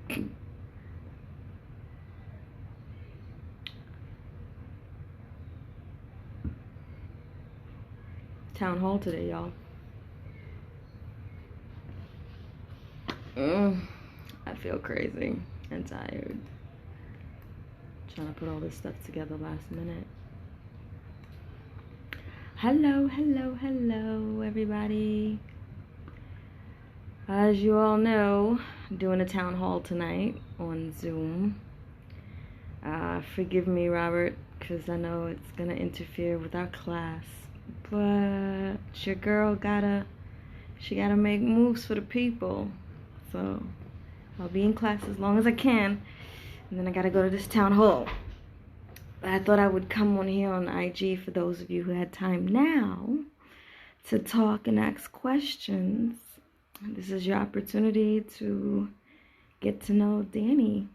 Town hall today, y'all. I feel crazy and tired. Trying to put all this stuff together last minute. Hello, hello, hello, everybody. As you all know, I'm doing a town hall tonight on Zoom. Forgive me, Robert, because I know it's gonna interfere with our class. But your girl she gotta make moves for the people. So I'll be in class as long as I can, and then I gotta go to this town hall. I thought I would come on here on IG for those of you who had time now to talk and ask questions. This is your opportunity to get to know Danny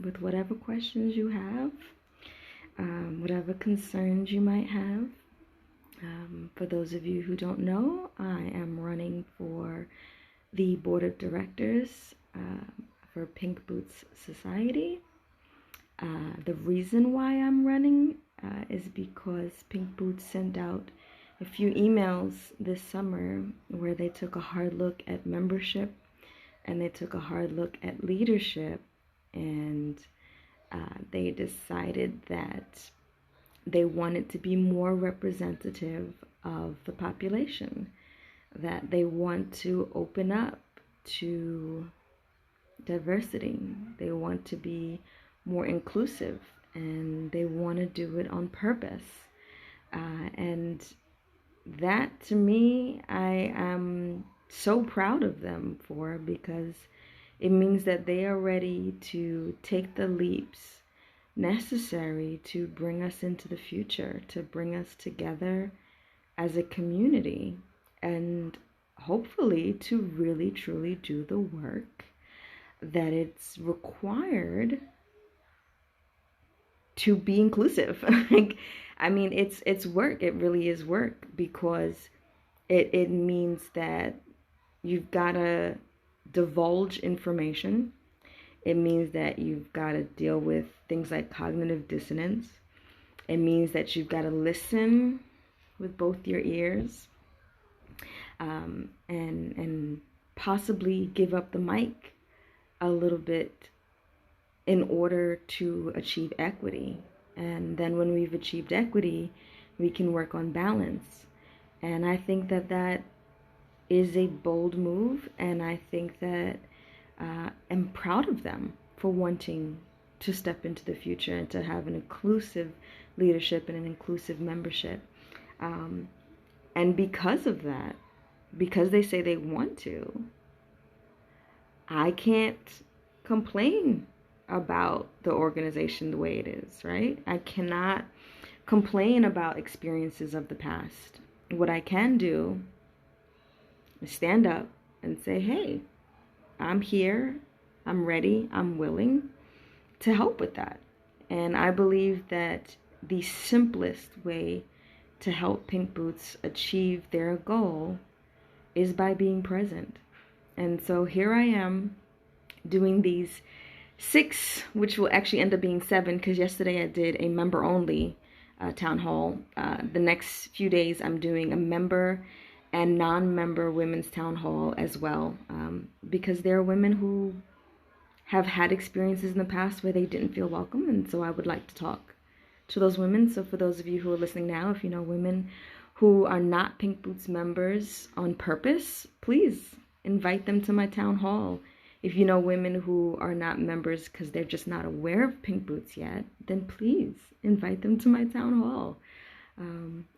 with whatever questions you have, whatever concerns you might have. For those of you who don't know, I am running for the board of directors for Pink Boots Society. The reason why I'm running is because Pink Boots sent out a few emails this summer where they took a hard look at membership and they took a hard look at leadership, and they decided that they wanted to be more representative of the population, that they want to open up to diversity. They want to be more inclusive, and they want to do it on purpose. And that, to me, I am so proud of them for, because it means that they are ready to take the leaps necessary to bring us into the future, to bring us together as a community, and hopefully to really truly do the work that it's required to be inclusive. I mean, it's work. It really is work, because it means that you've got to divulge information. It means that you've got to deal with things like cognitive dissonance. It means that you've got to listen with both your ears, and possibly give up the mic a little bit in order to achieve equity. And then when we've achieved equity, we can work on balance. And I think that that is a bold move, and I think that I'm proud of them for wanting to step into the future and to have an inclusive leadership and an inclusive membership. And because of that, because they say they want to, I can't complain about the organization the way it is, right? I cannot complain about experiences of the past. What I can do is stand up and say, hey, I'm here, I'm ready, I'm willing to help with that. And I believe that the simplest way to help Pink Boots achieve their goal is by being present. And so here I am doing these 6, which will actually end up being 7, because yesterday I did a member only town hall. The next few days I'm doing a member and non-member women's town hall as well, because there are women who have had experiences in the past where they didn't feel welcome, and so I would like to talk to those women. So for those of you who are listening now, if you know women who are not Pink Boots members on purpose, please invite them to my town hall. If you know women who are not members because they're just not aware of Pink Boots yet, then please invite them to my town hall.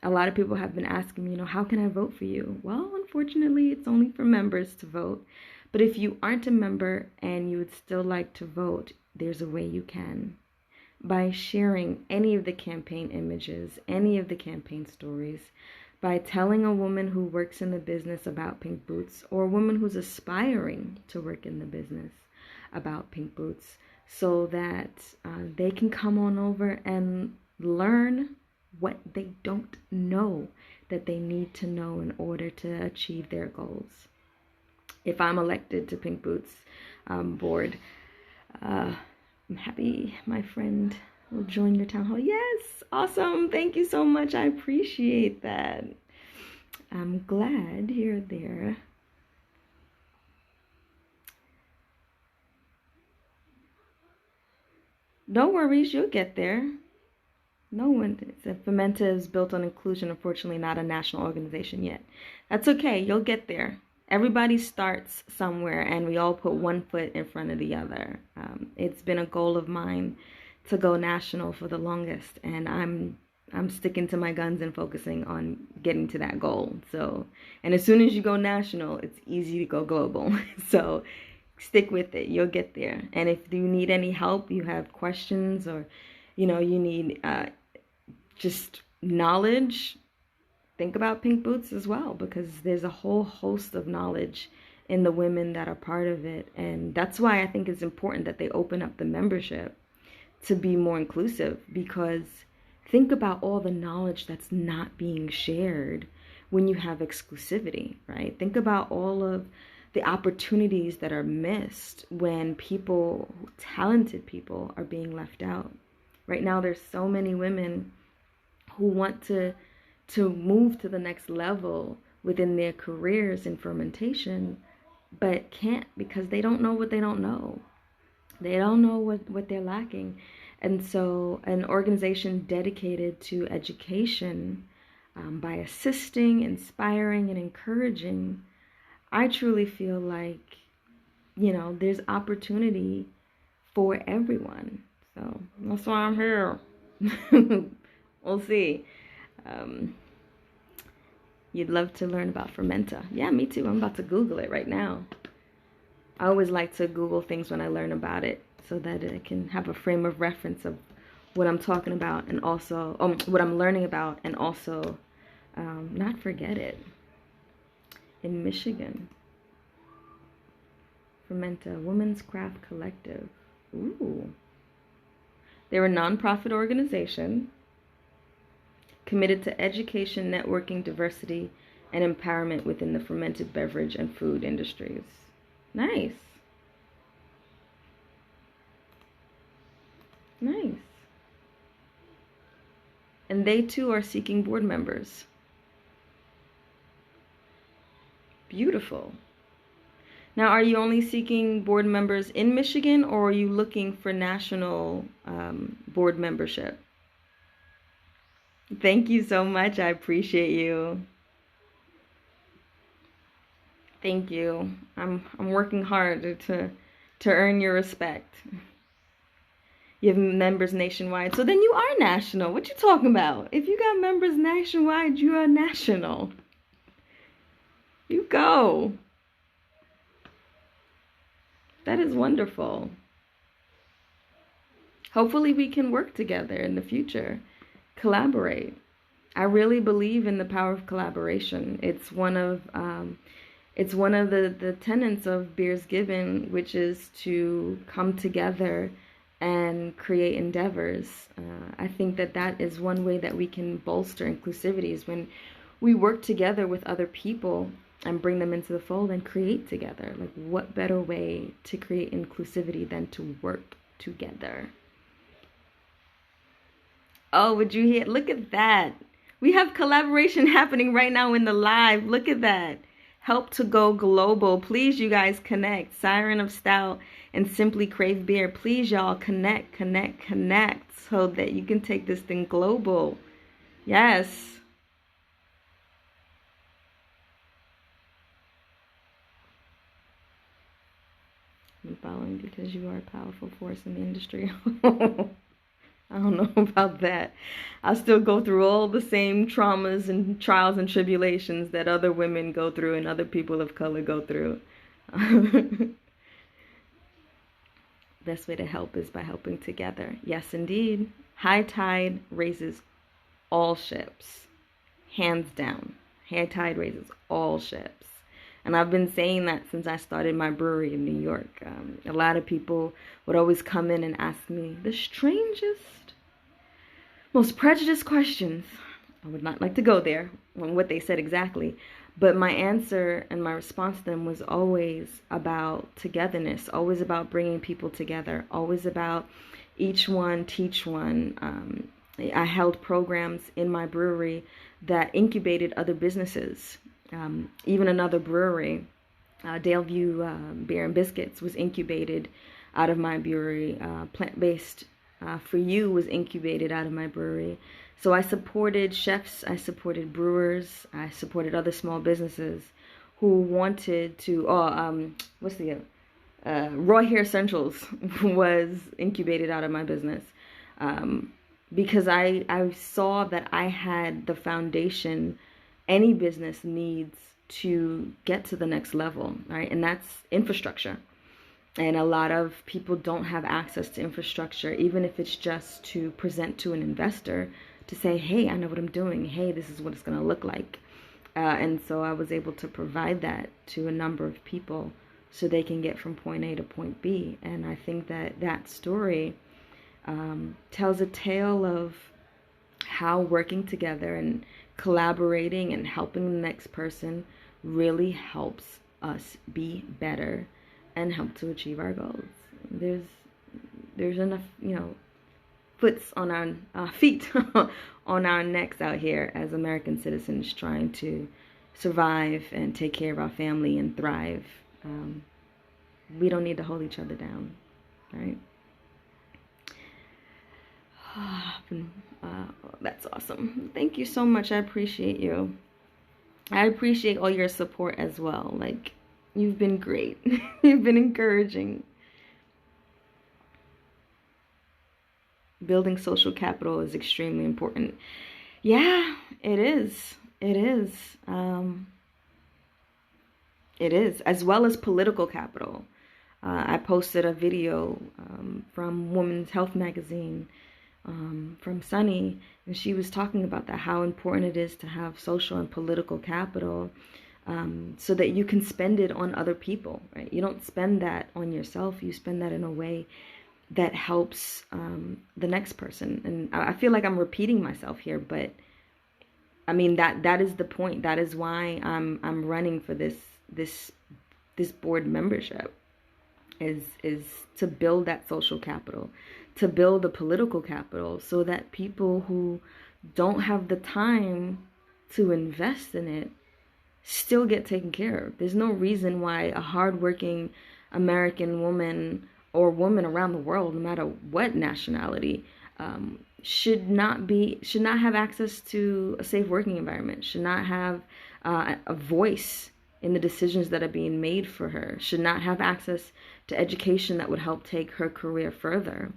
A lot of people have been asking me, how can I vote for you? Well, unfortunately, it's only for members to vote. But if you aren't a member and you would still like to vote, there's a way you can. By sharing any of the campaign images, any of the campaign stories, by telling a woman who works in the business about Pink Boots, or a woman who's aspiring to work in the business about Pink Boots, so that they can come on over and learn what they don't know that they need to know in order to achieve their goals. If I'm elected to Pink Boots, board. I'm happy my friend will join your town hall. Yes, awesome. Thank you so much. I appreciate that. I'm glad you're there. No worries, you'll get there. No one. Fementa is built on inclusion, unfortunately not a national organization yet. That's okay, you'll get there. Everybody starts somewhere and we all put one foot in front of the other. It's been a goal of mine to go national for the longest, and I'm sticking to my guns and focusing on getting to that goal. So, and as soon as you go national, it's easy to go global. So stick with it, you'll get there. And if you need any help, you have questions, or you need just knowledge, think about Pink Boots as well, because there's a whole host of knowledge in the women that are part of it. And that's why I think it's important that they open up the membership to be more inclusive, because think about all the knowledge that's not being shared when you have exclusivity, right? Think about all of the opportunities that are missed when talented people are being left out. Right now, there's so many women who want to move to the next level within their careers in fermentation, but can't, because they don't know what they don't know. They don't know what they're lacking. And so an organization dedicated to education, by assisting, inspiring, and encouraging, I truly feel like, there's opportunity for everyone. So that's why I'm here. We'll see. You'd love to learn about Fermenta. Yeah, me too. I'm about to Google it right now. I always like to Google things when I learn about it, so that I can have a frame of reference of what I'm talking about, and also what I'm learning about, and also not forget it. In Michigan, Fermenta, Women's Craft Collective. Ooh. They're a nonprofit organization committed to education, networking, diversity, and empowerment within the fermented beverage and food industries. Nice. Nice. And they too are seeking board members. Beautiful. Now, are you only seeking board members in Michigan, or are you looking for national board membership? Thank you so much. I appreciate you. Thank you. I'm working hard to earn your respect. You have members nationwide, so then you are national. What you talking about? If you got members nationwide, you are national. You go. That is wonderful. Hopefully we can work together in the future. Collaborate. I really believe in the power of collaboration. It's one of the tenets of Beers Given, which is to come together and create endeavors. I think that is one way that we can bolster inclusivity, is when we work together with other people and bring them into the fold and create together. Like, what better way to create inclusivity than to work together? Oh, would you hear? Look at that. We have collaboration happening right now in the live. Look at that. Help to go global. Please, you guys, connect. Siren of Stout and Simply Crave Beer. Please, y'all, connect so that you can take this thing global. Yes. I'm following because you are a powerful force in the industry. I don't know about that. I still go through all the same traumas and trials and tribulations that other women go through and other people of color go through. Best way to help is by helping together. Yes, indeed. High tide raises all ships. Hands down. High tide raises all ships. And I've been saying that since I started my brewery in New York. A lot of people would always come in and ask me the strangest, most prejudiced questions. I would not like to go there on what they said exactly. But my answer and my response to them was always about togetherness, always about bringing people together, always about each one teach one. I held programs in my brewery that incubated other businesses. Even another brewery, Daleview Beer and Biscuits, was incubated out of my brewery. Plant-based For You was incubated out of my brewery. So I supported chefs, I supported brewers, I supported other small businesses who wanted to. Raw Hair Essentials was incubated out of my business, because I saw that I had the foundation any business needs to get to the next level, right? And that's infrastructure. And a lot of people don't have access to infrastructure, even if it's just to present to an investor to say, hey, I know what I'm doing. Hey, this is what it's going to look like. And so I was able to provide that to a number of people so they can get from point A to point B. And I think that that story tells a tale of how working together and collaborating and helping the next person really helps us be better and help to achieve our goals. There's enough, foots on our feet on our necks out here as American citizens trying to survive and take care of our family and thrive. We don't need to hold each other down, right? That's awesome. Thank you so much. I appreciate you. I appreciate all your support as well. Like, you've been great. You've been encouraging. Building social capital is extremely important. Yeah, it is. It is. It is, as well as political capital. I posted a video from Women's Health Magazine, from Sunny, and she was talking about that, how important it is to have social and political capital, so that you can spend it on other people, right? You don't spend that on yourself. You spend that in a way that helps the next person. And I feel like I'm repeating myself here, but I mean, that is the point. That is why I'm running for this board membership, is to build that social capital, to build the political capital, so that people who don't have the time to invest in it still get taken care of. There's no reason why a hardworking American woman or woman around the world, no matter what nationality, should not have access to a safe working environment, should not have a voice in the decisions that are being made for her, should not have access to education that would help take her career further.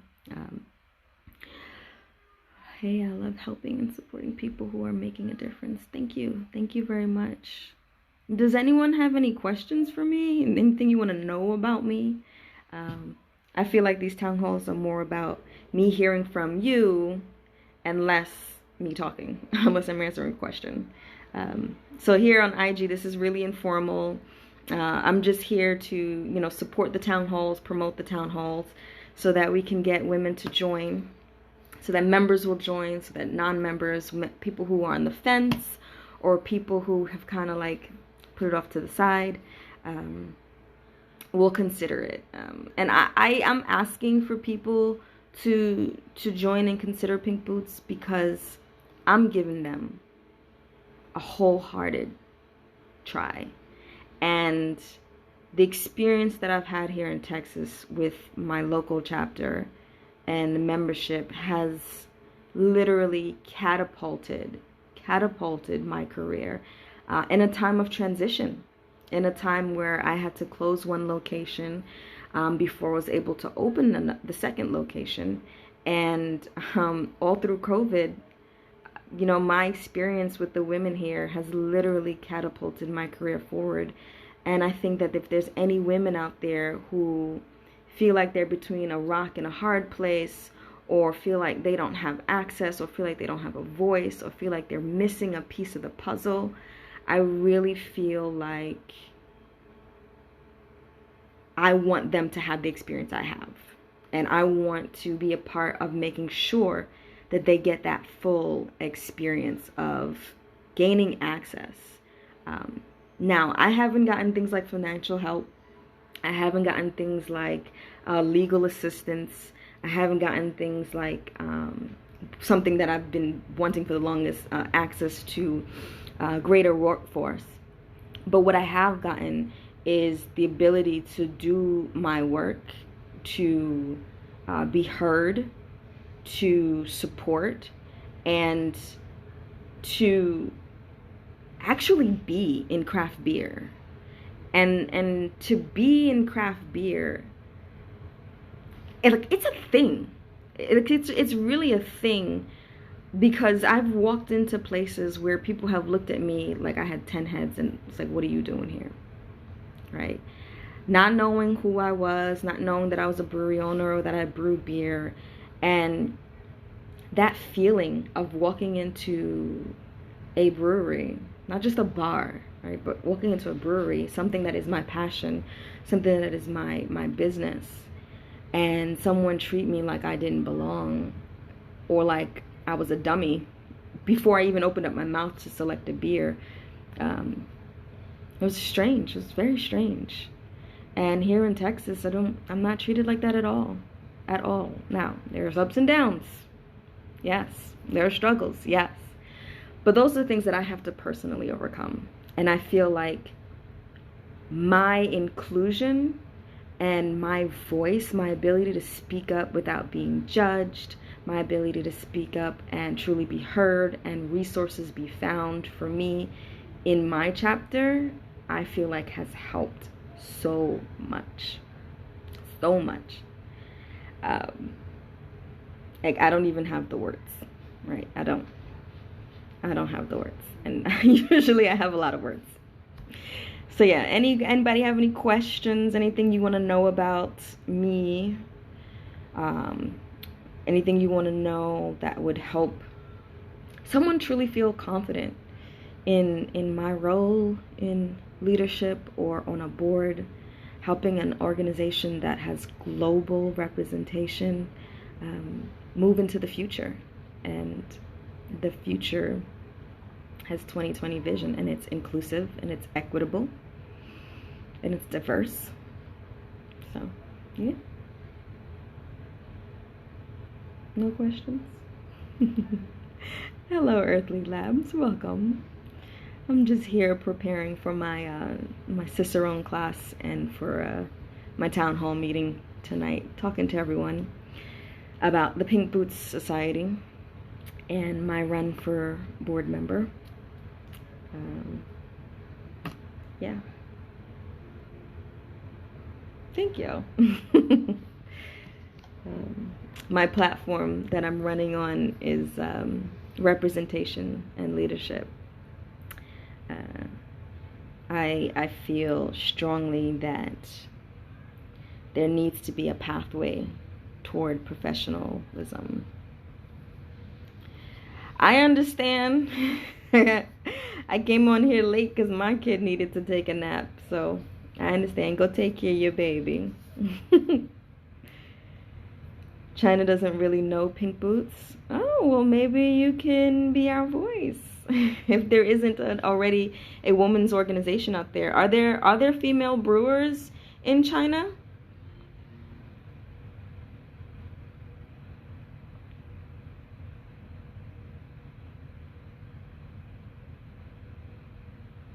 Hey, I love helping and supporting people who are making a difference. Thank you. Thank you very much. Does anyone have any questions for me? Anything you want to know about me? I feel like these town halls are more about me hearing from you and less me talking, unless I'm answering a question. So here on IG, this is really informal. I'm just here to, support the town halls, promote the town halls, so that we can get women to join, so that members will join, so that non-members, people who are on the fence, or people who have kind of like put it off to the side, will consider it. And I am asking for people to join and consider Pink Boots, because I'm giving them a wholehearted try. And the experience that I've had here in Texas with my local chapter and the membership has literally catapulted my career in a time of transition, in a time where I had to close one location before I was able to open the second location. And all through COVID, my experience with the women here has literally catapulted my career forward. And I think that if there's any women out there who feel like they're between a rock and a hard place, or feel like they don't have access, or feel like they don't have a voice, or feel like they're missing a piece of the puzzle, I really feel like I want them to have the experience I have. And I want to be a part of making sure that they get that full experience of gaining access, Now, I haven't gotten things like financial help. I haven't gotten things like legal assistance. I haven't gotten things like something that I've been wanting for the longest, access to greater workforce. But what I have gotten is the ability to do my work, to be heard, to support, and to actually be in craft beer. And to be in craft beer, it's a thing. It's really a thing, because I've walked into places where people have looked at me like I had 10 heads, and it's like, what are you doing here? Right? Not knowing who I was, not knowing that I was a brewery owner or that I brewed beer. And that feeling of walking into a brewery, not just a bar, right, but walking into a brewery, something that is my passion, something that is my business, and someone treat me like I didn't belong, or like I was a dummy before I even opened up my mouth to select a beer. It was strange. It was very strange. And here in Texas, I'm not treated like that at all. At all. Now, there's ups and downs. Yes. There are struggles. Yes. But those are the things that I have to personally overcome. And I feel like my inclusion and my voice, my ability to speak up without being judged, my ability to speak up and truly be heard, and resources be found for me in my chapter, I feel like has helped so much. So much. Like, I don't even have the words, right? I don't have the words, and usually I have a lot of words. So yeah, anybody have any questions, anything you want to know about me, anything you want to know that would help someone truly feel confident in my role in leadership or on a board, helping an organization that has global representation move into the future. And the future has 2020 vision, and it's inclusive, and it's equitable, and it's diverse. So, yeah. No questions? Hello, Earthly Labs. Welcome. I'm just here preparing for my my Cicerone class and for my town hall meeting tonight, talking to everyone about the Pink Boots Society and my run for board member. Yeah. Thank you. My platform that I'm running on is representation and leadership. I feel strongly that there needs to be a pathway toward professionalism. I understand. I came on here late because my kid needed to take a nap, so I understand. Go take care of your baby. China doesn't really know Pink Boots. Oh, well, maybe you can be our voice. If there isn't already a women's organization out there. Are there female brewers in China?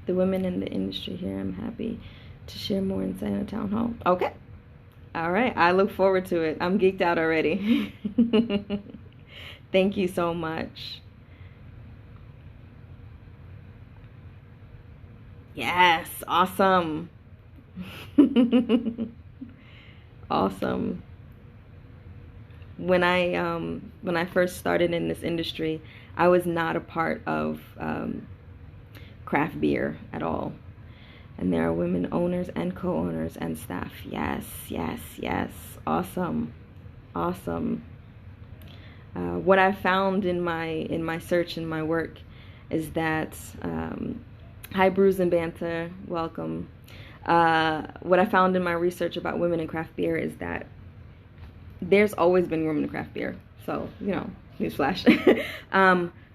The women in the industry here, I'm happy to share more insight at town hall. Okay. All right. I look forward to it. I'm geeked out already. Thank you so much. Yes. Awesome. Awesome. When I first started in this industry, I was not a part of craft beer at all. And there are women owners and co-owners and staff. Yes, yes, yes. Awesome. Awesome. What I found in my search and my work is that hi, Brews and Banter, welcome. What I found in my research about women in craft beer is that there's always been women in craft beer. So, you know, newsflash.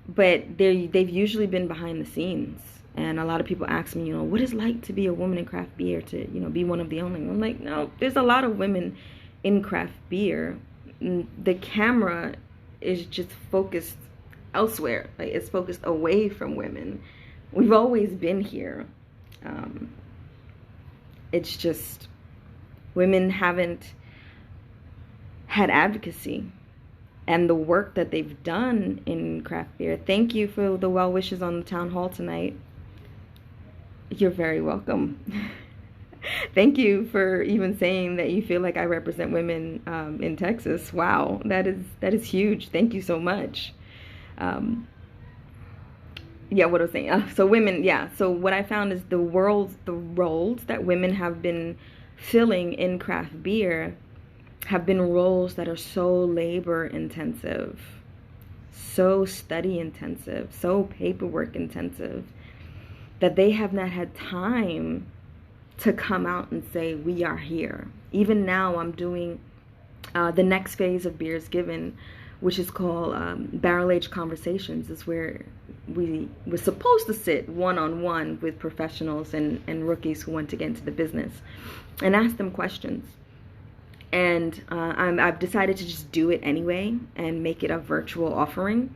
But they've usually been behind the scenes. And a lot of people ask me, what is it like to be a woman in craft beer, to, be one of the only. I'm like, no, there's a lot of women in craft beer. The camera is just focused elsewhere. Like, it's focused away from women. We've always been here. It's just women haven't had advocacy and the work that they've done in craft beer. Thank you for the well wishes on the town hall tonight. You're very welcome. Thank you for even saying that you feel like I represent women in Texas. Wow, that is huge. Thank you so much. Yeah, what I was saying. So women, yeah. So what I found is the roles that women have been filling in craft beer have been roles that are so labor intensive, so study intensive, so paperwork intensive, that they have not had time to come out and say, we are here. Even now, I'm doing the next phase of Beers Given, which is called Barrel Age Conversations. It's where we were supposed to sit one-on-one with professionals and rookies who want to get into the business and ask them questions. And I've decided to just do it anyway and make it a virtual offering.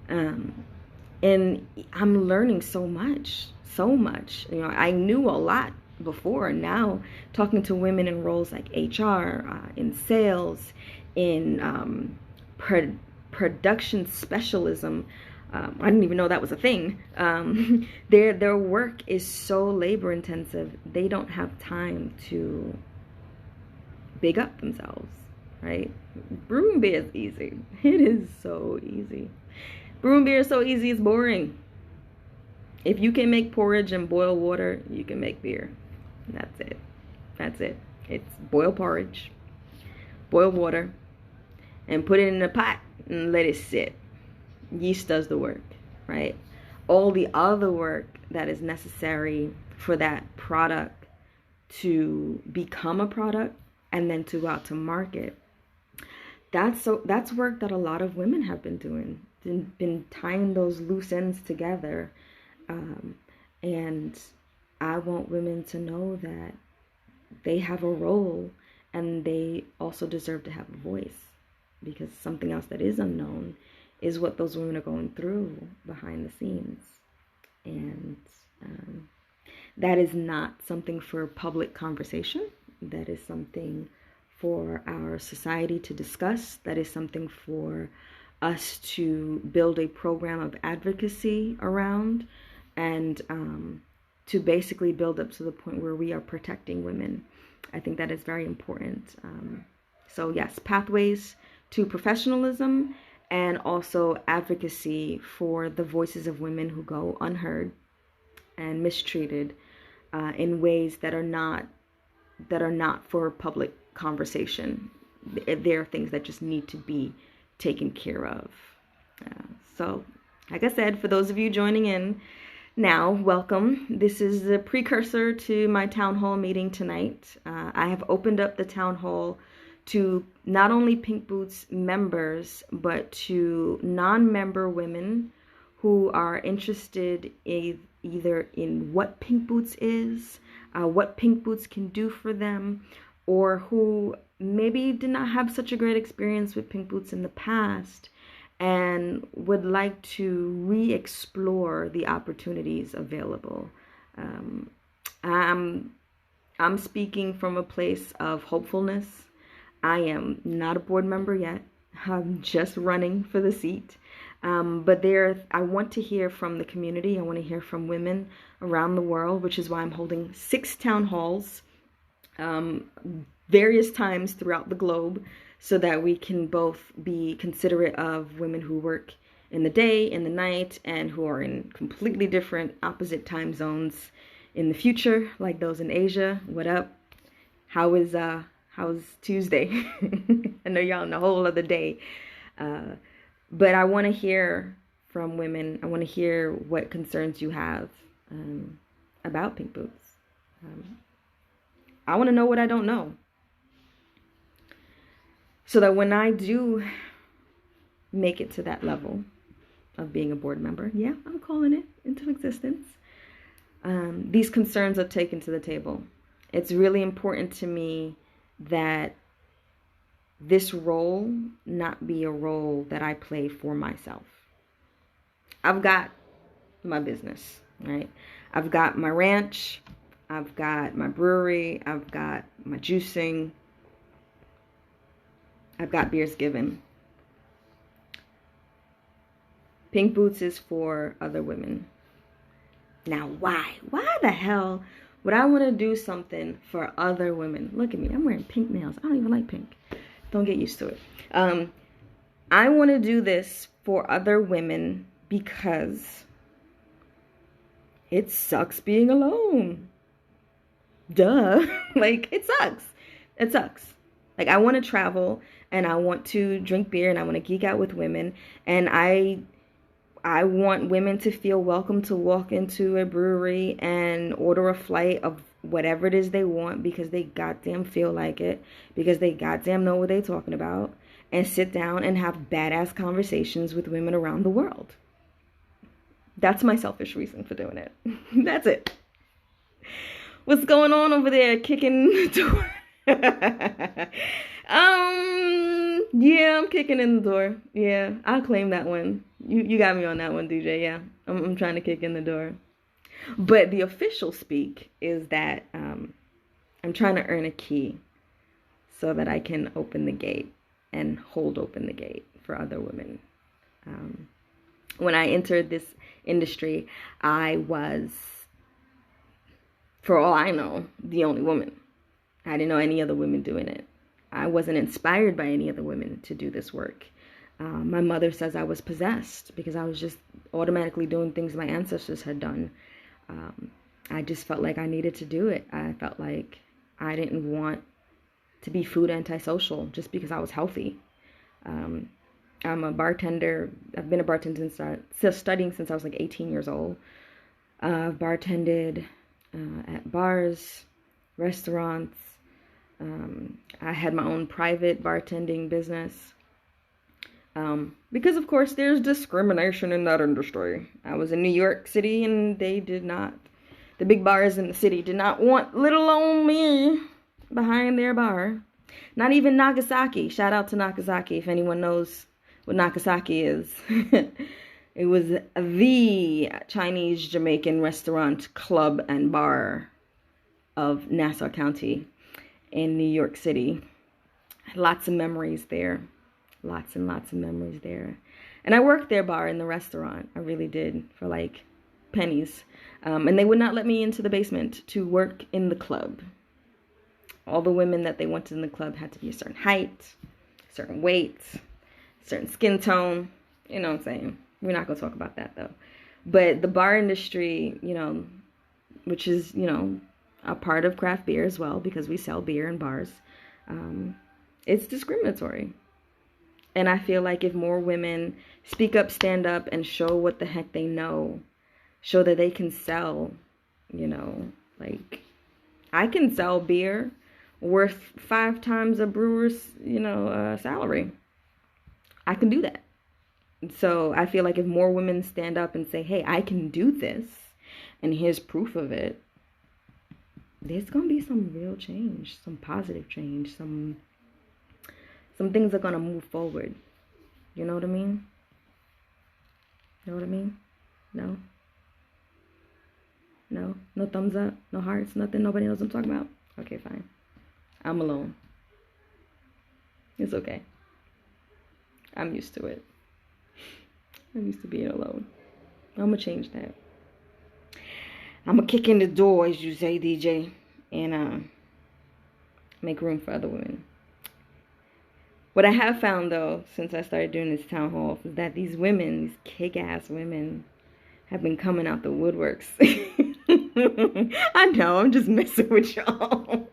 And I'm learning so much. I knew a lot before. Now, talking to women in roles like HR, in sales, in production specialism, I didn't even know that was a thing. Their work is so labor intensive. They don't have time to big up themselves, right? Brewing beer is easy. It is so easy. Brewing beer is so easy, it's boring. If you can make porridge and boil water, you can make beer. That's it. That's it. It's boil porridge, boil water, and put it in a pot and let it sit. Yeast does the work, right? All the other work that is necessary for that product to become a product and then to go out to market, that's work that a lot of women have been doing, been tying those loose ends together. And I want women to know that they have a role and they also deserve to have a voice, because something else that is unknown is what those women are going through behind the scenes. And that is not something for public conversation. That is something for our society to discuss. That is something for us to build a program of advocacy around, and to basically build up to the point where we are protecting women. I think that is very important. So yes, pathways to professionalism and also advocacy for the voices of women who go unheard and mistreated in ways that are not for public conversation. There are things that just need to be taken care of. So, like I said, for those of you joining in now, welcome. This is the precursor to my town hall meeting tonight. I have opened up the town hall to not only Pink Boots members, but to non-member women who are interested either in what Pink Boots is, what Pink Boots can do for them, or who maybe did not have such a great experience with Pink Boots in the past and would like to re-explore the opportunities available. I'm speaking from a place of hopefulness. I am not a board member yet. I'm just running for the seat. But I want to hear from the community. I want to hear from women around the world, which is why I'm holding 6 town halls, various times throughout the globe, so that we can both be considerate of women who work in the day, in the night, and who are in completely different opposite time zones in the future, like those in Asia. What up? How's Tuesday? I know y'all in a whole other day. But I want to hear from women. I want to hear what concerns you have about Pink Boots. I want to know what I don't know, so that when I do make it to that level of being a board member, yeah, I'm calling it into existence, these concerns are taken to the table. It's really important to me that this role not be a role that I play for myself. I've got my business, right? I've got my ranch, I've got my brewery, I've got my juicing, I've got Beers Given. Pink Boots is for other women. Now, why? Why the hell would I want to do something for other women? Look at me. I'm wearing pink nails. I don't even like pink. Don't get used to it. I want to do this for other women because it sucks being alone. Duh. Like, it sucks. It sucks. Like, I want to travel and I want to drink beer and I want to geek out with women, and I want women to feel welcome to walk into a brewery and order a flight of whatever it is they want because they goddamn feel like it, because they goddamn know what they're talking about, and sit down and have badass conversations with women around the world. That's my selfish reason for doing it. That's it. What's going on over there kicking the door? Yeah, I'm kicking in the door. Yeah, I'll claim that one. You got me on that one, DJ. Yeah, I'm trying to kick in the door. But the official speak is that I'm trying to earn a key so that I can open the gate and hold open the gate for other women. When I entered this industry, I was, for all I know, the only woman. I didn't know any other women doing it. I wasn't inspired by any other women to do this work. My mother says I was possessed because I was just automatically doing things my ancestors had done. I just felt like I needed to do it. I felt like I didn't want to be food antisocial just because I was healthy. I'm a bartender. I've been a bartender since studying since I was like 18 years old. I've bartended at bars, restaurants. I had my own private bartending business. Because of course there's discrimination in that industry. I was in New York City and they did not, the big bars in the city did not want little old me behind their bar. Not even Nagasaki. Shout out to Nagasaki if anyone knows what Nagasaki is. It was the Chinese Jamaican restaurant, club, and bar of Nassau County in New York City. Lots of memories there. Lots and lots of memories there. And I worked their bar in the restaurant. I really did, for like pennies. And they would not let me into the basement to work in the club. All the women that they wanted in the club had to be a certain height, certain weight, certain skin tone. You know what I'm saying? We're not going to talk about that though. But the bar industry, you know, which is, you know, a part of craft beer as well, because we sell beer in bars, it's discriminatory. And I feel like if more women speak up, stand up, and show what the heck they know, show that they can sell, you know, like, I can sell beer worth 5 times a brewer's, you know, salary. I can do that. So I feel like if more women stand up and say, hey, I can do this, and here's proof of it, there's going to be some real change, some positive change, some things are going to move forward. You know what I mean? Know what I mean? No? No? No thumbs up? No hearts? Nothing? Nobody knows what I'm talking about? Okay, fine. I'm alone. It's okay. I'm used to it. I'm used to being alone. I'm going to change that. I'm going to kick in the door, as you say, DJ, and make room for other women. What I have found, though, since I started doing this town hall, is that these women, these kick-ass women, have been coming out the woodworks. I know, I'm just messing with y'all.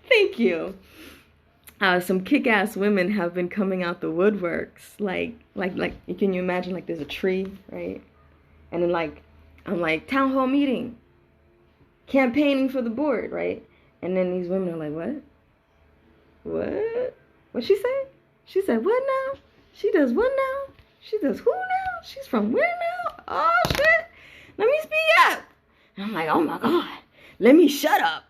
Thank you. Some kick-ass women have been coming out the woodworks. Like, can you imagine, like, there's a tree, right? And then, like, I'm like, town hall meeting, campaigning for the board, right? And then these women are like, what? What? What'd she say? She said, what now? She does what now? She does who now? She's from where now? Oh, shit. Let me speak up. And I'm like, oh my God, let me shut up.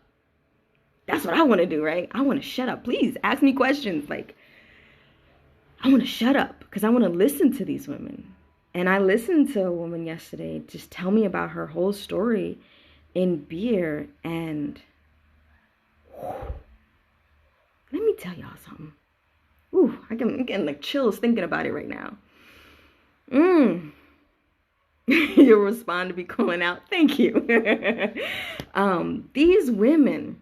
That's what I want to do, right? I want to shut up. Please ask me questions. Like, I want to shut up because I want to listen to these women. And I listened to a woman yesterday just tell me about her whole story in beer. And let me tell y'all something. Ooh, I'm getting like chills thinking about it right now. You'll respond to be calling out. Thank you. These women,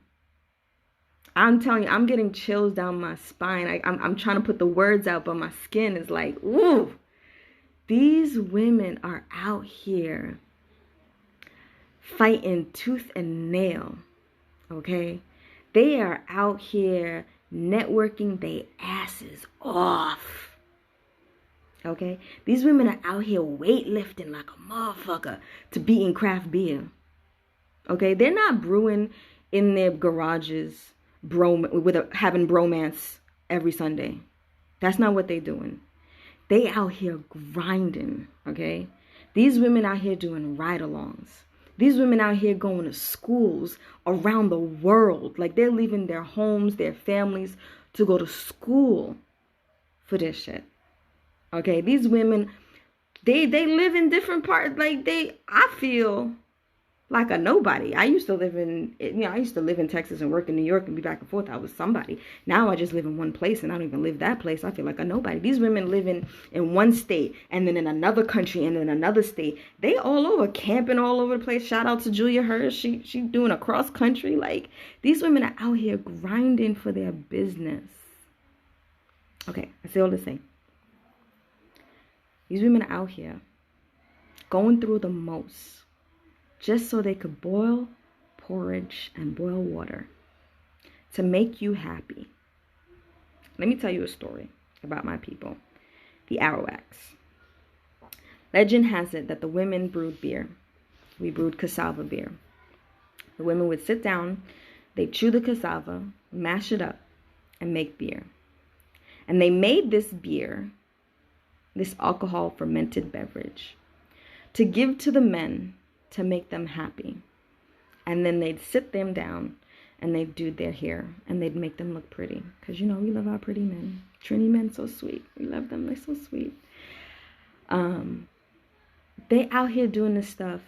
I'm telling you, I'm getting chills down my spine. I'm trying to put the words out, but my skin is like, ooh. These women are out here fighting tooth and nail, okay? They are out here networking their asses off, okay? These women are out here weightlifting like a motherfucker to be in craft beer, okay? They're not brewing in their garages having bromance every Sunday. That's not what they're doing. They out here grinding, okay? These women out here doing ride-alongs. These women out here going to schools around the world. Like, they're leaving their homes, their families to go to school for this shit. Okay? These women, they live in different parts. Like, I feel like a nobody. I used to live in Texas and work in New York and be back and forth. I was somebody. Now I just live in one place and I don't even live that place. I feel like a nobody. These women live in one state and then in another country and then another state. They all over, camping all over the place. Shout out to Julia Hirsch. She doing a cross country. Like, these women are out here grinding for their business. Okay, I say all this thing. These women are out here going through the most just so they could boil porridge and boil water to make you happy. Let me tell you a story about my people, the Arawaks. Legend has it that the women brewed beer. We brewed cassava beer. The women would sit down, they'd chew the cassava, mash it up, and make beer. And they made this beer, this alcohol fermented beverage, to give to the men to make them happy. And then they'd sit them down and they'd do their hair and they'd make them look pretty. Because, you know, we love our pretty men. Trini men, so sweet. We love them. They're so sweet. They out here doing this stuff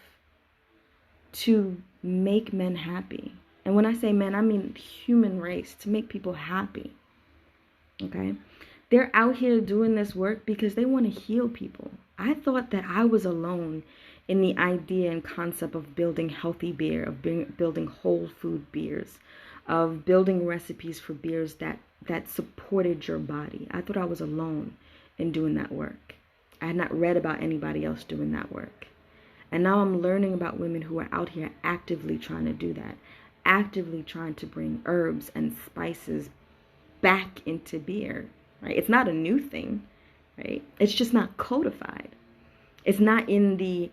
to make men happy. And when I say men, I mean human race, to make people happy. Okay? They're out here doing this work because they want to heal people. I thought that I was alone in the idea and concept of building healthy beer, of building whole food beers, of building recipes for beers that supported your body. I thought I was alone in doing that work. I had not read about anybody else doing that work. And now I'm learning about women who are out here actively trying to do that, actively trying to bring herbs and spices back into beer, right? It's not a new thing, right? It's just not codified. It's not in the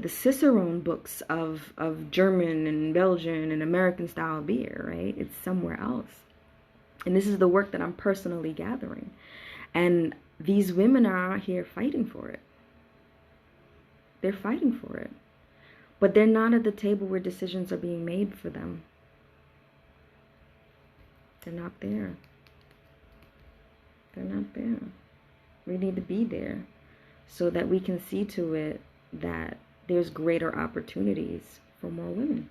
Cicerone books of German and Belgian and American style beer, right? It's somewhere else. And this is the work that I'm personally gathering. And these women are out here fighting for it. They're fighting for it. But they're not at the table where decisions are being made for them. They're not there. They're not there. We need to be there so that we can see to it that there's greater opportunities for more women.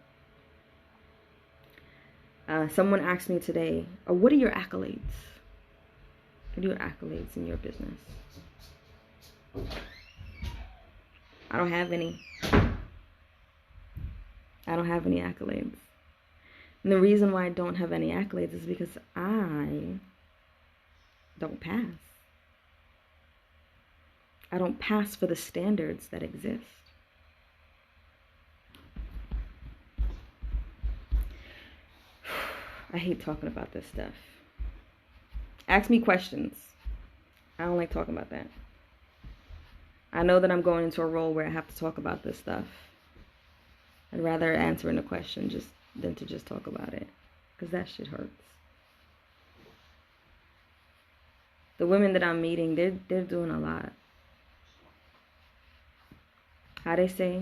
Someone asked me today, what are your accolades? What are your accolades in your business? I don't have any. I don't have any accolades. And the reason why I don't have any accolades is because I don't pass. I don't pass for the standards that exist. I hate talking about this stuff. Ask me questions. I don't like talking about that. I know that I'm going into a role where I have to talk about this stuff. I'd rather answering a question than to just talk about it, because that shit hurts. The women that I'm meeting, they're doing a lot. How they say,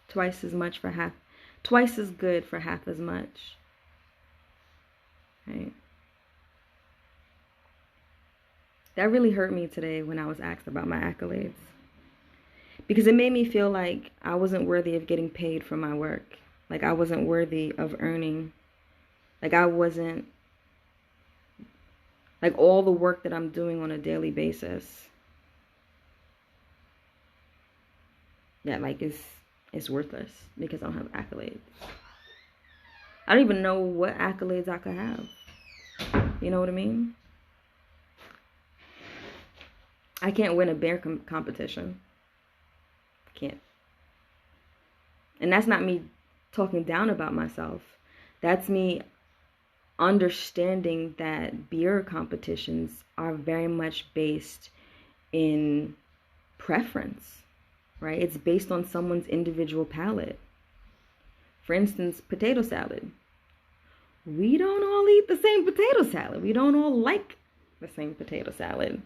twice as much for twice as good for half as much. Right? That really hurt me today when I was asked about my accolades. Because it made me feel like I wasn't worthy of getting paid for my work. Like I wasn't worthy of earning. Like I wasn't, like all the work that I'm doing on a daily basis. That like is worthless because I don't have accolades. I don't even know what accolades I could have. You know what I mean? I can't win a bear competition. Can't. And that's not me talking down about myself. That's me understanding that beer competitions are very much based in preference, right? It's based on someone's individual palate. For instance, potato salad. We don't all eat the same potato salad. We don't all like the same potato salad.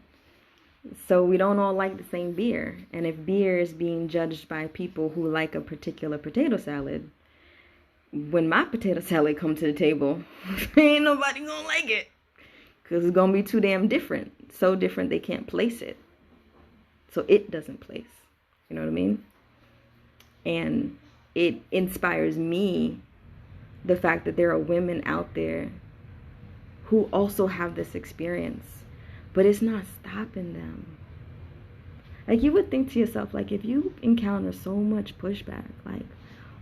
So we don't all like the same beer. And if beer is being judged by people who like a particular potato salad, when my potato salad comes to the table, ain't nobody gonna like it. Because it's gonna be too damn different. So different they can't place it. So it doesn't place. You know what I mean? And it inspires me, the fact that there are women out there who also have this experience. But it's not stopping them. Like, you would think to yourself, like, if you encounter so much pushback, like,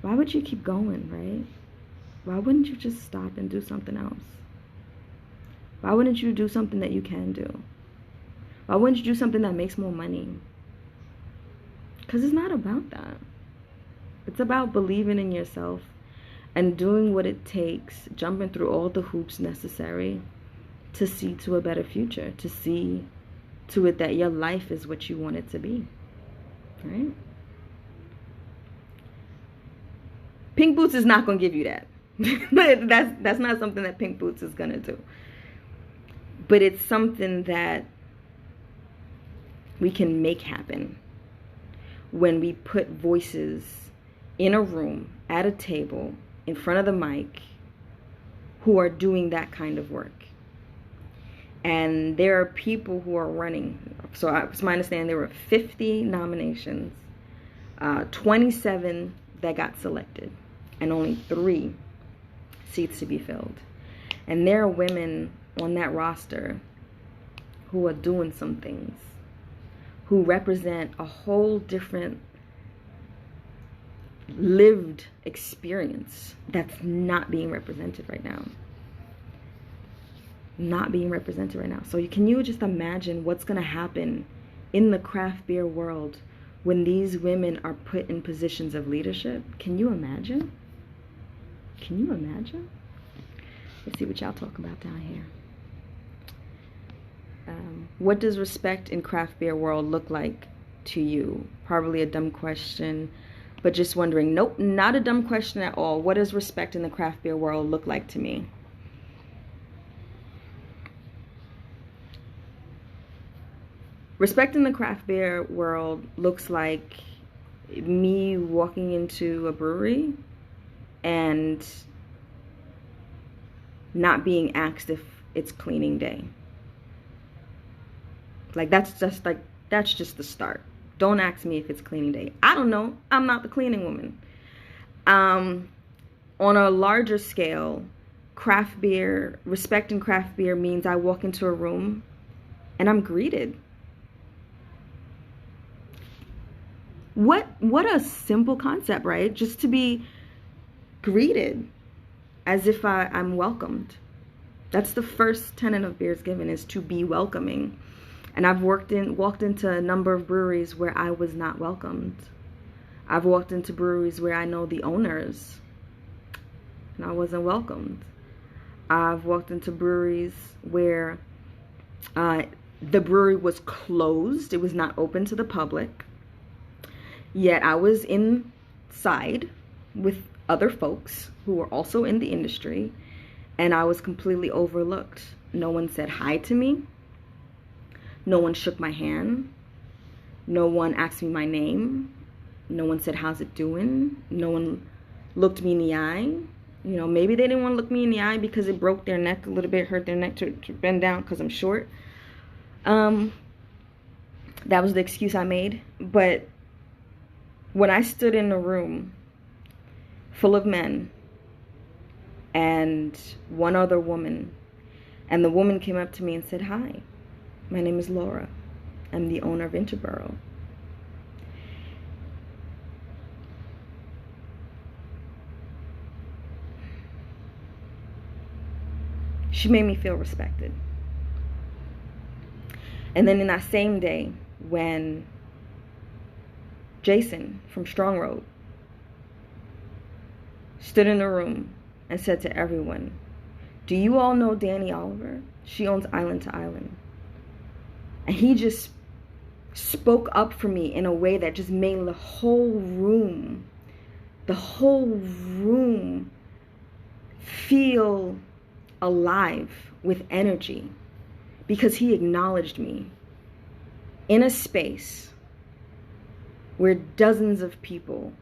why would you keep going, right? Why wouldn't you just stop and do something else? Why wouldn't you do something that you can do? Why wouldn't you do something that makes more money? Because it's not about that. It's about believing in yourself and doing what it takes, jumping through all the hoops necessary to see to a better future, to see to it that your life is what you want it to be, right? Pink Boots is not going to give you that. that's not something that Pink Boots is going to do. But it's something that we can make happen when we put voices in a room, at a table, in front of the mic, who are doing that kind of work. And there are people who are running. So it's my understanding there were 50 nominations, 27 that got selected, and only 3 seats to be filled. And there are women on that roster who are doing some things, who represent a whole different lived experience that's not being represented right now. Not being represented right now. So can you just imagine what's going to happen in the craft beer world when these women are put in positions of leadership? Can you imagine? Can you imagine? Let's see what y'all talk about down here. What does respect in craft beer world look like to you? Probably a dumb question, but just wondering. Nope, not a dumb question at all. What does respect in the craft beer world look like to me? Respect in the craft beer world looks like me walking into a brewery and not being asked if it's cleaning day. Like, that's just the start. Don't ask me if it's cleaning day. I don't know. I'm not the cleaning woman. On a larger scale, craft beer, respect in craft beer means I walk into a room and I'm greeted. What a simple concept, right? Just to be greeted as if I'm welcomed. That's the first tenet of Beers Given, is to be welcoming. And I've walked into a number of breweries where I was not welcomed. I've walked into breweries where I know the owners and I wasn't welcomed. I've walked into breweries where the brewery was closed. It was not open to the public. Yet I was inside with other folks who were also in the industry, and I was completely overlooked. No one said hi to me. No one shook my hand. No one asked me my name. No one said, how's it doing? No one looked me in the eye. You know, maybe they didn't want to look me in the eye because it broke their neck a little bit, hurt their neck to bend down because I'm short. That was the excuse I made. But when I stood in a room full of men and one other woman, and the woman came up to me and said, "Hi, my name is Laura. I'm the owner of Interboro." She made me feel respected. And then in that same day, when Jason from Strong Road stood in the room and said to everyone, "Do you all know Danny Oliver? She owns Island to Island." And he just spoke up for me in a way that just made the whole room feel alive with energy, because he acknowledged me in a space where dozens of people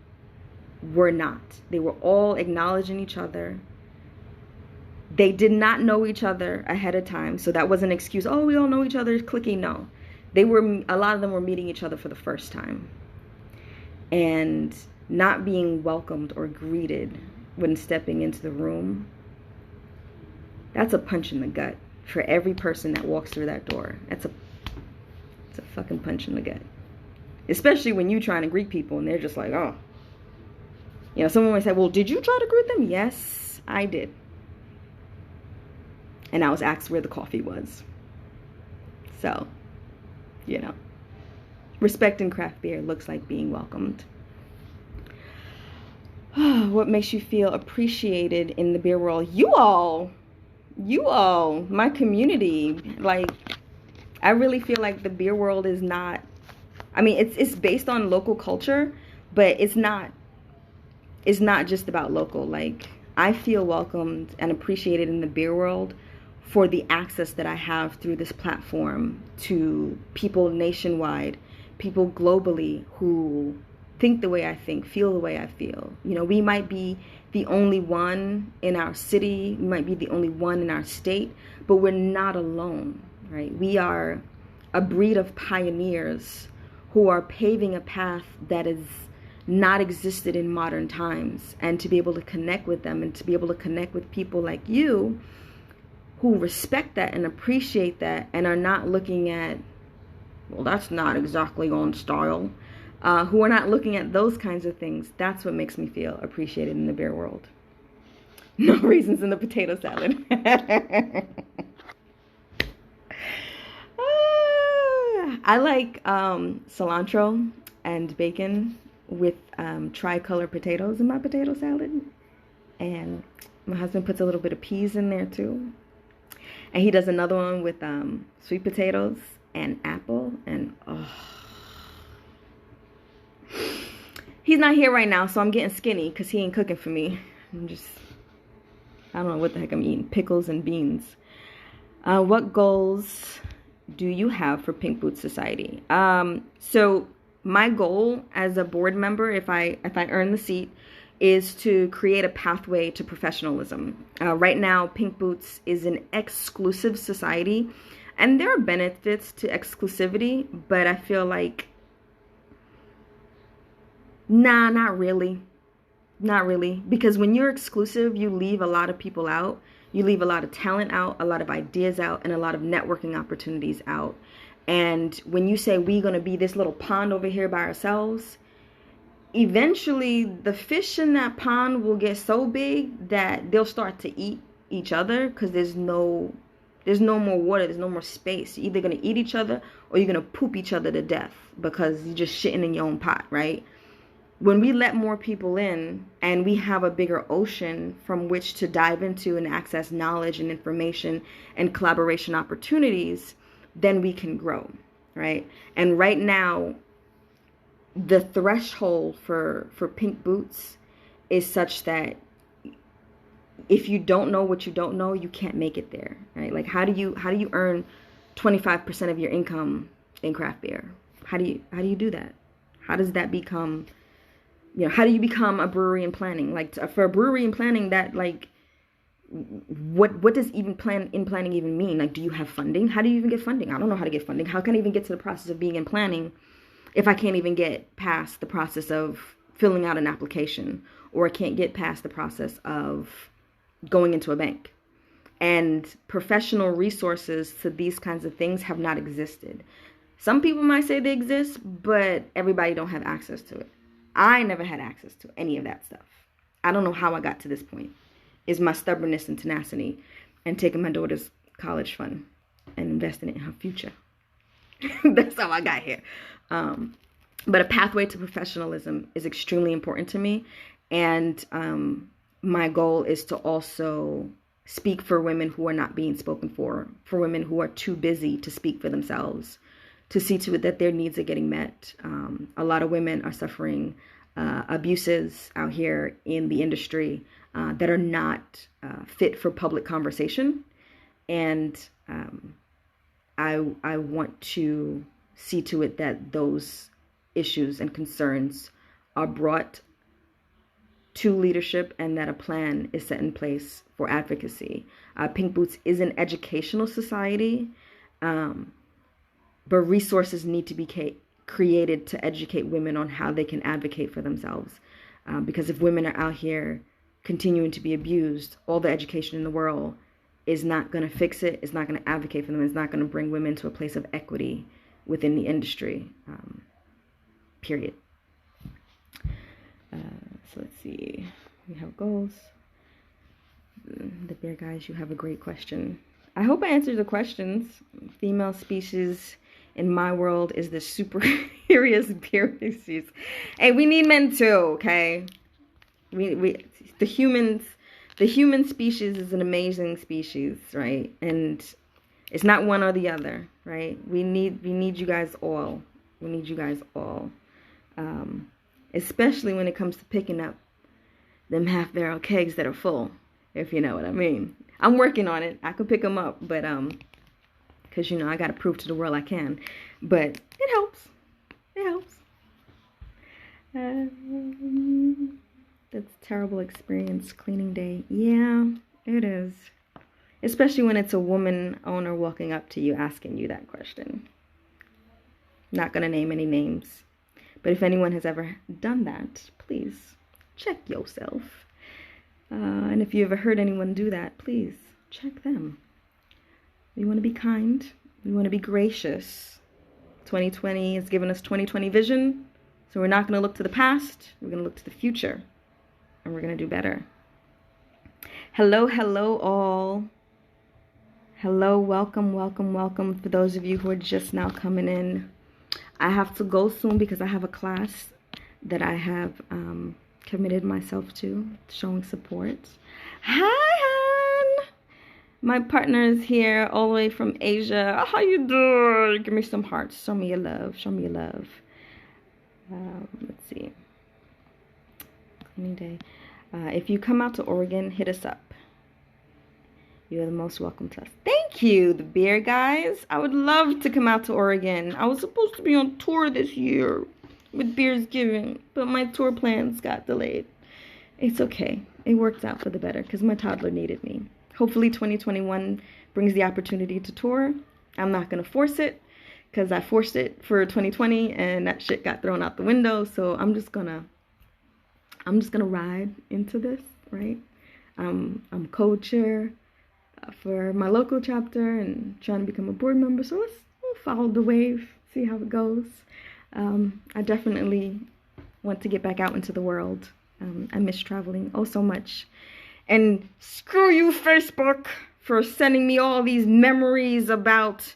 were not. They were all acknowledging each other. They did not know each other ahead of time, so that was an excuse. Oh, we all know each other, clicky. No, a lot of them were meeting each other for the first time and not being welcomed or greeted when stepping into the room. That's a punch in the gut for every person that walks through that door. It's a fucking punch in the gut. Especially when you're trying to greet people and they're just like, oh. You know, someone might say, "Well, did you try to greet them?" Yes, I did. And I was asked where the coffee was. So, you know, respect in craft beer looks like being welcomed. What makes you feel appreciated in the beer world? You all, my community. Like, I really feel like the beer world is not, I mean, it's based on local culture, but it's not just about local. Like, I feel welcomed and appreciated in the beer world for the access that I have through this platform to people nationwide, people globally who think the way I think, feel the way I feel. You know, we might be the only one in our city, we might be the only one in our state, but we're not alone, right? We are a breed of pioneers who are paving a path that is not existed in modern times, and to be able to connect with them and to be able to connect with people like you who respect that and appreciate that and are not looking at, well, that's not exactly on style, who are not looking at those kinds of things. That's what makes me feel appreciated in the beer world. No raisins in the potato salad. I like cilantro and bacon with tricolor potatoes in my potato salad. And my husband puts a little bit of peas in there too. And he does another one with sweet potatoes and apple. And oh, he's not here right now, so I'm getting skinny because he ain't cooking for me. I don't know what the heck I'm eating. Pickles and beans. What goals do you have for Pink Boots Society? So my goal as a board member, if I earn the seat, is to create a pathway to professionalism. Right now, Pink Boots is an exclusive society, and there are benefits to exclusivity, but I feel like, nah, not really. Not really. Because when you're exclusive, you leave a lot of people out. You leave a lot of talent out, a lot of ideas out, and a lot of networking opportunities out. And when you say we're going to be this little pond over here by ourselves, eventually the fish in that pond will get so big that they'll start to eat each other, because there's no more water, there's no more space. You're either going to eat each other or you're going to poop each other to death because you're just shitting in your own pot, right? When we let more people in and we have a bigger ocean from which to dive into and access knowledge and information and collaboration opportunities, then we can grow, right? And right now, the threshold for Pink Boots is such that if you don't know what you don't know, you can't make it there, right? Like, how do you earn 25% of your income in craft beer? How do you do that? How does that become how do you become a brewery in planning? Like for a brewery in planning, that like, what does even planning even mean? Like, do you have funding? How do you even get funding? I don't know how to get funding. How can I even get to the process of being in planning if I can't even get past the process of filling out an application, or I can't get past the process of going into a bank? And professional resources to these kinds of things have not existed. Some people might say they exist, but everybody don't have access to it. I never had access to any of that stuff. I don't know how I got to this point. Is my stubbornness and tenacity and taking my daughter's college fund and investing it in her future. That's how I got here. But a pathway to professionalism is extremely important to me. And my goal is to also speak for women who are not being spoken for women who are too busy to speak for themselves, to see to it that their needs are getting met. A lot of women are suffering abuses out here in the industry that are not fit for public conversation. And I want to see to it that those issues and concerns are brought to leadership and that a plan is set in place for advocacy. Pink Boots is an educational society, but resources need to be created to educate women on how they can advocate for themselves. Because if women are out here continuing to be abused, all the education in the world is not going to fix it. It's not going to advocate for them. It's not going to bring women to a place of equity within the industry, period. So let's see. We have goals. The Bear Guys, you have a great question. I hope I answered the questions. Female species in my world is the superior species. Hey, we need men too, okay? The human species is an amazing species, right? And it's not one or the other, right? We need you guys all. We need you guys all. Especially when it comes to picking up them half-barrel kegs that are full, if you know what I mean. I'm working on it. I could pick them up, but because I got to prove to the world I can. But it helps. It helps. That's a terrible experience, cleaning day. Yeah, it is. Especially when it's a woman owner walking up to you asking you that question. Not going to name any names. But if anyone has ever done that, please check yourself. And if you ever heard anyone do that, please check them. We want to be kind. We want to be gracious. 2020 has given us 2020 vision. So we're not going to look to the past. We're going to look to the future. And we're going to do better. Hello all. Hello, welcome. For those of you who are just now coming in. I have to go soon because I have a class that I have committed myself to, showing support. Hi, hon. My partner is here all the way from Asia. How you doing? Give me some hearts. Show me your love. Show me your love. Let's see. Cleaning day. If you come out to Oregon, hit us up. You're the most welcome to us. Thank you, the Bear Guys. I would love to come out to Oregon. I was supposed to be on tour this year with Beers Given, but my tour plans got delayed. It's okay. It worked out for the better because my toddler needed me. Hopefully 2021 brings the opportunity to tour. I'm not going to force it because I forced it for 2020 and that shit got thrown out the window. So I'm just gonna ride into this, right? I'm co-chair for my local chapter and trying to become a board member. So we'll follow the wave, see how it goes. I definitely want to get back out into the world. I miss traveling so much. And screw you, Facebook, for sending me all these memories about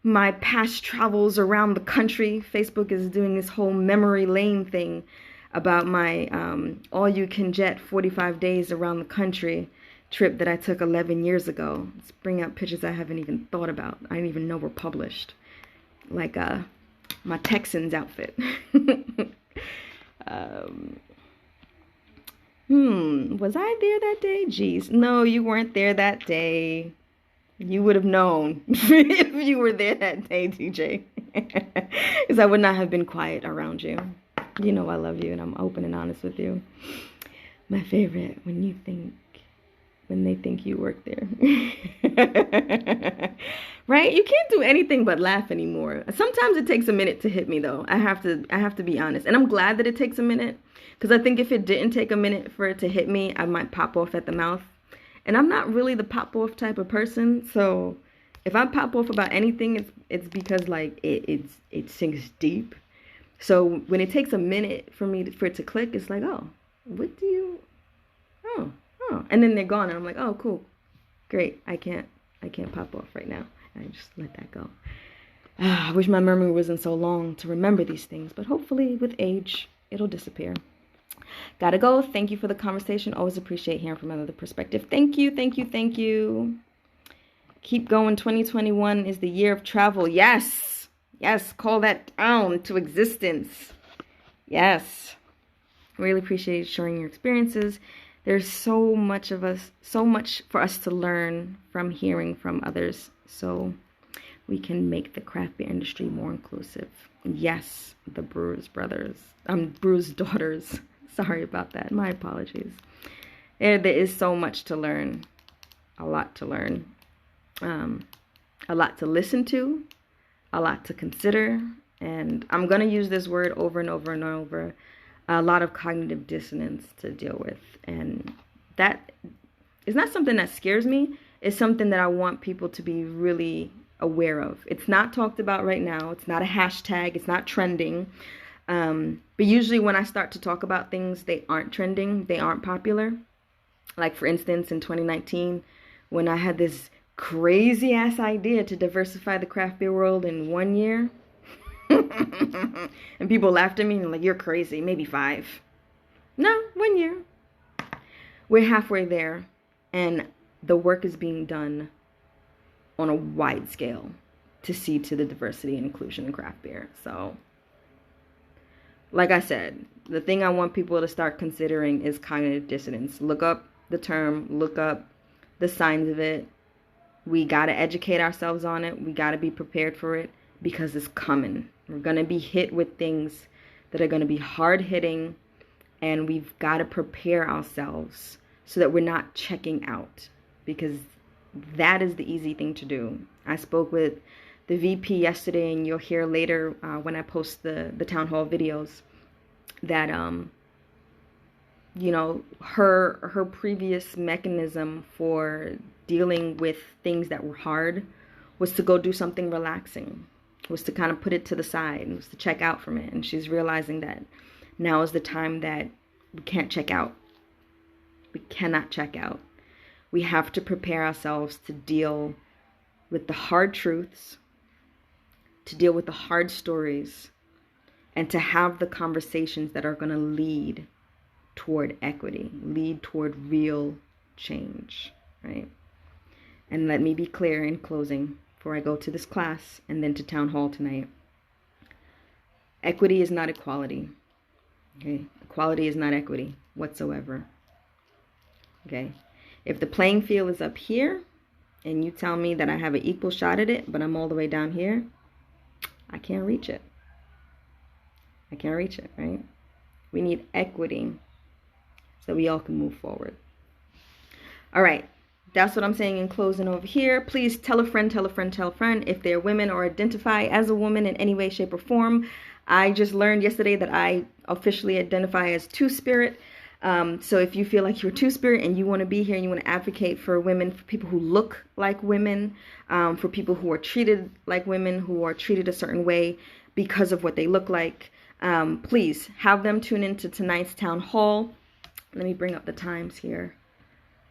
my past travels around the country. Facebook is doing this whole memory lane thing about my all-you-can-jet 45 days around the country trip that I took 11 years ago. It's bringing up pictures I haven't even thought about. I didn't even know were published. Like my Texans outfit. Was I there that day? Jeez. No, you weren't there that day. You would have known if you were there that day, DJ. Because I would not have been quiet around you. You know I love you and I'm open and honest with you. My favorite, when they think you work there. Right? You can't do anything but laugh anymore. Sometimes it takes a minute to hit me though. I have to be honest. And I'm glad that it takes a minute, because I think if it didn't take a minute for it to hit me, I might pop off at the mouth. And I'm not really the pop off type of person, so if I pop off about anything, it's because like it sinks deep. So when it takes a minute for it to click, it's like, oh, what do you? Oh, and then they're gone, and I'm like, oh, cool, great. I can't pop off right now. I just let that go. I wish my memory wasn't so long to remember these things, but hopefully with age, it'll disappear. Gotta go. Thank you for the conversation. Always appreciate hearing from another perspective. Thank you, thank you, thank you. Keep going. 2021 is the year of travel. Yes. Yes. Call that down to existence. Yes. Really appreciate sharing your experiences. There's so much for us to learn from hearing from others, so we can make the craft beer industry more inclusive. Yes, the Brewers daughters. Sorry about that. My apologies. There is so much to learn. A lot to learn. A lot to listen to. A lot to consider. And I'm going to use this word over and over and over. A lot of cognitive dissonance to deal with. And that is not something that scares me. It's something that I want people to be really aware of. It's not talked about right now. It's not a hashtag. It's not trending. But usually when I start to talk about things, they aren't trending. They aren't popular. Like, for instance, in 2019, when I had this crazy ass idea to diversify the craft beer world in 1 year. And people laughed at me and like, you're crazy. Maybe 5. No, 1 year. We're halfway there. And the work is being done on a wide scale to see to the diversity and inclusion in craft beer. So, like I said, the thing I want people to start considering is cognitive dissonance. Look up the term, look up the signs of it. We got to educate ourselves on it. We got to be prepared for it, because it's coming. We're going to be hit with things that are going to be hard hitting, and we've got to prepare ourselves so that we're not checking out, because that is the easy thing to do. I spoke with the VP yesterday, and you'll hear later when I post the town hall videos that you know, her previous mechanism for dealing with things that were hard was to go do something relaxing, was to kind of put it to the side, and was to check out from it. And she's realizing that now is the time that we can't check out. We cannot check out. We have to prepare ourselves to deal with the hard truths, to deal with the hard stories, and to have the conversations that are going to lead toward equity, lead toward real change, right? And let me be clear in closing before I go to this class and then to town hall tonight. Equity is not equality. Okay? Equality is not equity whatsoever. Okay? If the playing field is up here and you tell me that I have an equal shot at it, but I'm all the way down here, I can't reach it. I can't reach it, right? We need equity so we all can move forward. All right. That's what I'm saying in closing over here. Please tell a friend, tell a friend, tell a friend if they're women or identify as a woman in any way, shape, or form. I just learned yesterday that I officially identify as Two-Spirit. So if you feel like you're Two-Spirit and you want to be here and you want to advocate for women, for people who look like women, for people who are treated like women, who are treated a certain way because of what they look like, please have them tune into tonight's town hall. Let me bring up the times here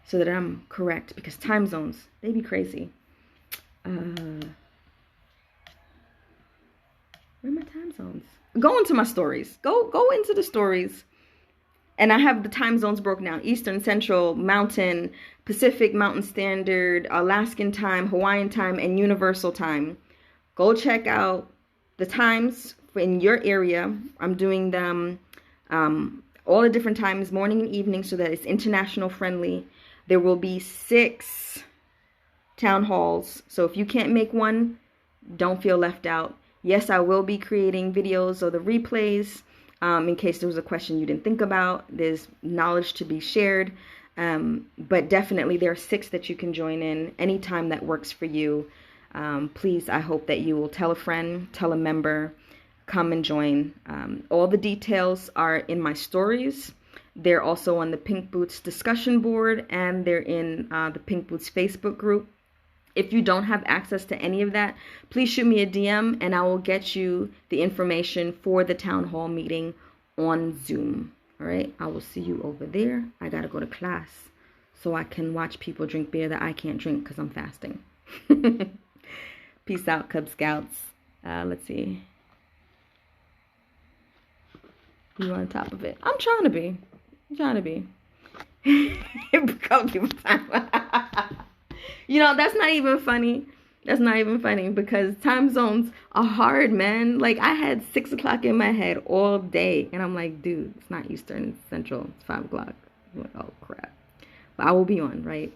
so that I'm correct, because time zones, they be crazy. Where are my time zones? Go into my stories. Go into the stories. And I have the time zones broken down: Eastern, Central, Mountain, Pacific, Mountain Standard, Alaskan time, Hawaiian time, and Universal time. Go check out the times in your area. I'm doing them all the different times, morning and evening, so that it's international friendly. There will be 6 town halls. So if you can't make one, don't feel left out. Yes, I will be creating videos of the replays. in case there was a question you didn't think about. There's knowledge to be shared. But definitely there are 6 that you can join in anytime that works for you. Please, I hope that you will tell a friend, tell a member, come and join. All the details are in my stories. They're also on the Pink Boots discussion board, and they're in the Pink Boots Facebook group. If you don't have access to any of that, please shoot me a DM and I will get you the information for the town hall meeting on Zoom. All right, I will see you over there. I gotta go to class so I can watch people drink beer that I can't drink because I'm fasting. Peace out, Cub Scouts. Let's see. You on top of it? I'm trying to be. You know, that's not even funny. That's not even funny because time zones are hard, man. Like, I had 6 o'clock in my head all day. And I'm like, dude, it's not Eastern, it's Central. It's 5 o'clock. I'm like, oh, crap. But I will be on, right?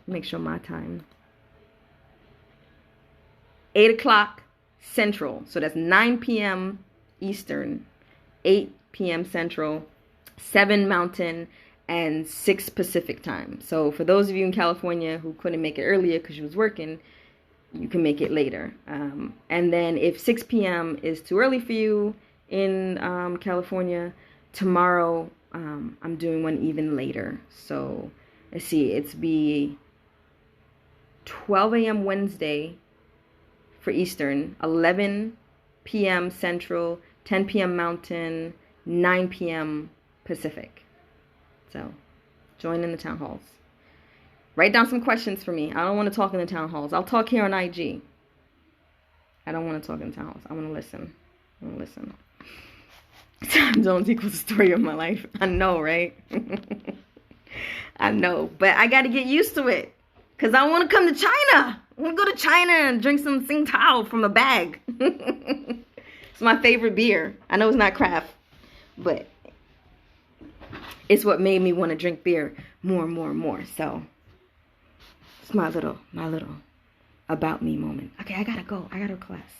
Make sure my time. 8 o'clock Central. So that's 9 p.m. Eastern, 8 p.m. Central, 7 Mountain, and 6 Pacific time. So for those of you in California who couldn't make it earlier because you was working, you can make it later. And then if 6 p.m. is too early for you in California, tomorrow I'm doing one even later. So let's see, it's be 12 a.m. Wednesday for Eastern, 11 p.m. Central, 10 p.m. Mountain, 9 p.m. Pacific. So, join in the town halls. Write down some questions for me. I don't want to talk in the town halls. I'll talk here on IG. I don't want to talk in the town halls. I want to listen. Time zones equals the story of my life. I know, right? I know. But I got to get used to it. Because I want to come to China. I want to go to China and drink some Tsingtao from a bag. It's my favorite beer. I know it's not craft. But it's what made me want to drink beer more and more and more. So it's my little about me moment. Okay, I gotta go. I gotta go to class.